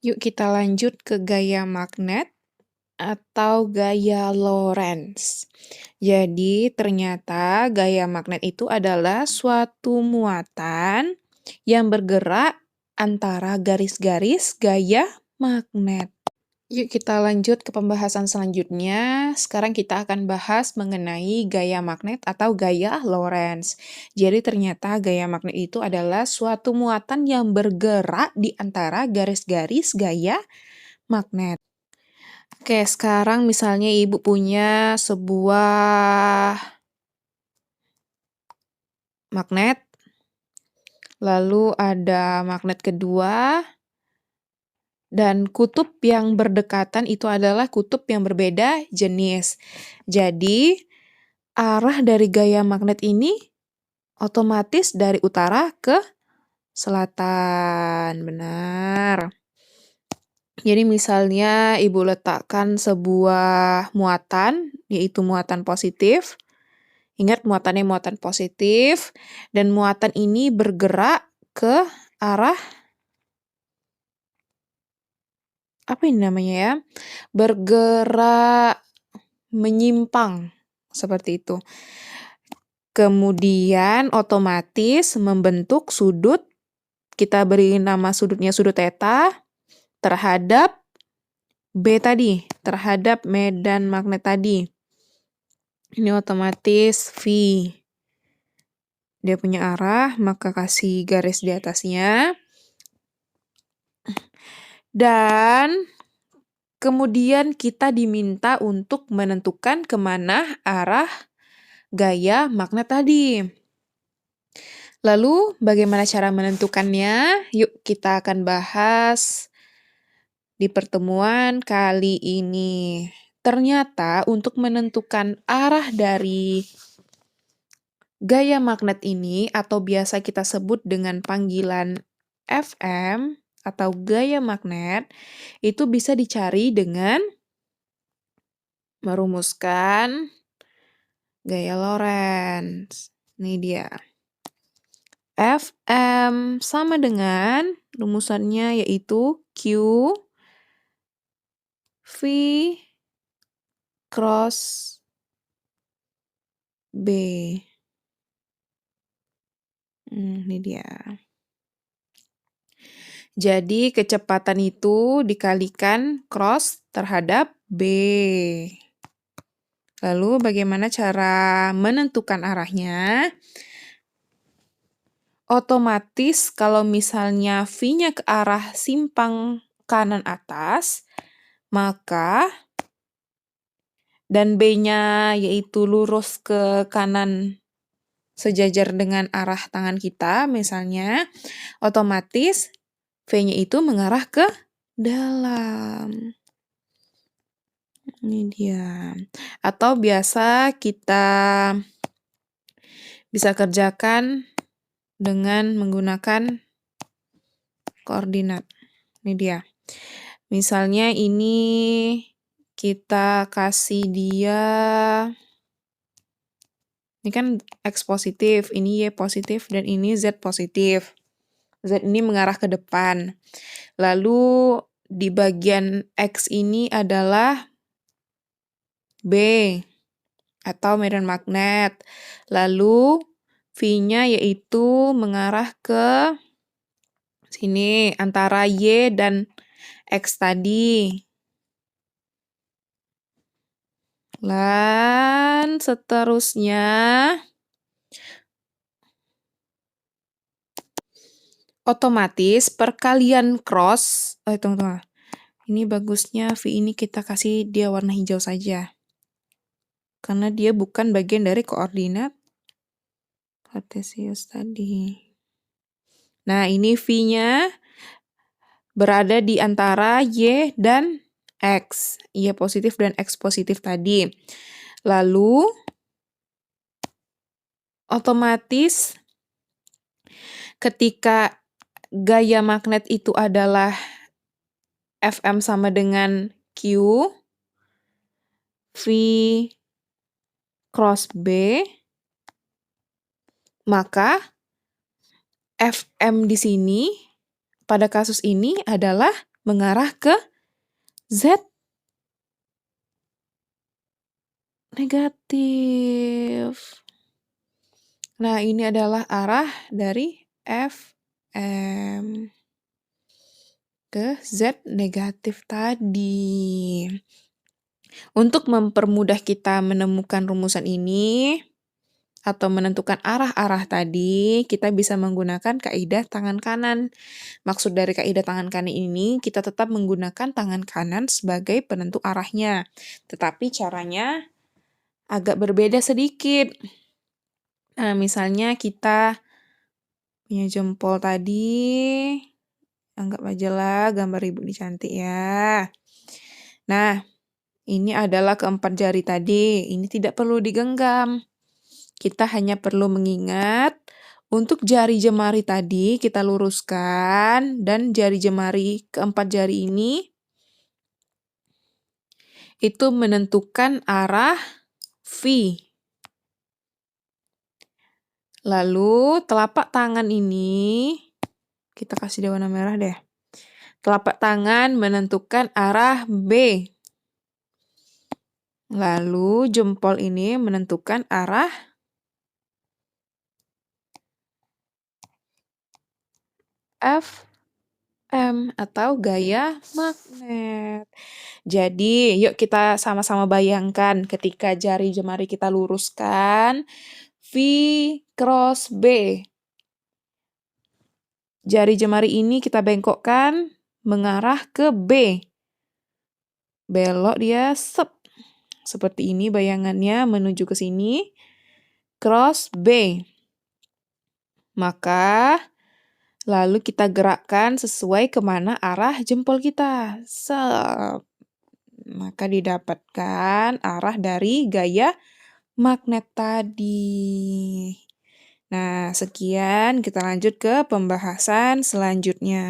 Yuk kita lanjut ke gaya magnet atau gaya Lorentz. Jadi ternyata gaya magnet itu adalah suatu muatan yang bergerak antara garis-garis gaya magnet. Yuk kita lanjut ke pembahasan selanjutnya. Sekarang kita akan bahas mengenai gaya magnet atau gaya Lorentz. Jadi ternyata gaya magnet itu adalah suatu muatan yang bergerak di antara garis-garis gaya magnet. Oke, sekarang misalnya Ibu punya sebuah magnet, lalu ada magnet kedua, dan kutub yang berdekatan itu adalah kutub yang berbeda jenis. Jadi, arah dari gaya magnet ini otomatis dari utara ke selatan. Benar. Jadi misalnya Ibu letakkan sebuah muatan, yaitu muatan positif. Ingat muatannya muatan positif, dan muatan ini bergerak ke arah, apa ini namanya ya? Bergerak menyimpang, seperti itu. Kemudian otomatis membentuk sudut, kita beri nama sudutnya sudut theta, terhadap B tadi, terhadap medan magnet tadi. Ini otomatis V. Dia punya arah, maka kasih garis di atasnya. Dan kemudian kita diminta untuk menentukan kemana arah gaya magnet tadi. Lalu bagaimana cara menentukannya? Yuk kita akan bahas di pertemuan kali ini. Ternyata untuk menentukan arah dari gaya magnet ini atau biasa kita sebut dengan panggilan FM atau gaya magnet itu bisa dicari dengan merumuskan gaya Lorentz. Ini dia. FM sama dengan rumusannya yaitu Q V cross B. Ini dia. Jadi kecepatan itu dikalikan cross terhadap B. Lalu bagaimana cara menentukan arahnya? Otomatis kalau misalnya V-nya ke arah simpang kanan atas, maka dan B-nya yaitu lurus ke kanan sejajar dengan arah tangan kita, misalnya, otomatis V-nya itu mengarah ke dalam. Ini dia. Atau biasa kita bisa kerjakan dengan menggunakan koordinat. Ini dia. Misalnya ini kita kasih dia, ini kan X positif, ini Y positif, dan ini Z positif. Z ini mengarah ke depan. Lalu di bagian X ini adalah B atau medan magnet. Lalu V-nya yaitu mengarah ke sini antara Y dan X tadi. Dan seterusnya otomatis perkalian cross, tunggu. Ini bagusnya V ini kita kasih dia warna hijau saja. Karena dia bukan bagian dari koordinat kartesius tadi. Nah, ini V-nya berada di antara Y dan X. Y positif dan X positif tadi. Lalu, otomatis ketika gaya magnet itu adalah FM sama dengan Q, V cross B, maka FM di sini pada kasus ini adalah mengarah ke Z negatif. Nah, ini adalah arah dari FM ke Z negatif tadi. Untuk mempermudah kita menemukan rumusan ini, atau menentukan arah-arah tadi, kita bisa menggunakan kaidah tangan kanan. Maksud dari kaidah tangan kanan ini, kita tetap menggunakan tangan kanan sebagai penentu arahnya. Tetapi caranya agak berbeda sedikit. Nah, misalnya kita punya jempol tadi, anggap aja lah gambar ibu ini cantik ya. Nah, ini adalah keempat jari tadi, ini tidak perlu digenggam. Kita hanya perlu mengingat untuk jari jemari tadi kita luruskan dan jari jemari keempat jari ini itu menentukan arah V. Lalu telapak tangan ini kita kasih dia warna merah deh. Telapak tangan menentukan arah B. Lalu jempol ini menentukan arah FM atau gaya magnet. Jadi, yuk kita sama-sama bayangkan ketika jari jemari kita luruskan V cross B. Jari jemari ini kita bengkokkan mengarah ke B. Belok dia seperti ini bayangannya menuju ke sini. Cross B. Maka lalu kita gerakkan sesuai kemana arah jempol kita. Maka didapatkan arah dari gaya magnet tadi. Nah, sekian kita lanjut ke pembahasan selanjutnya.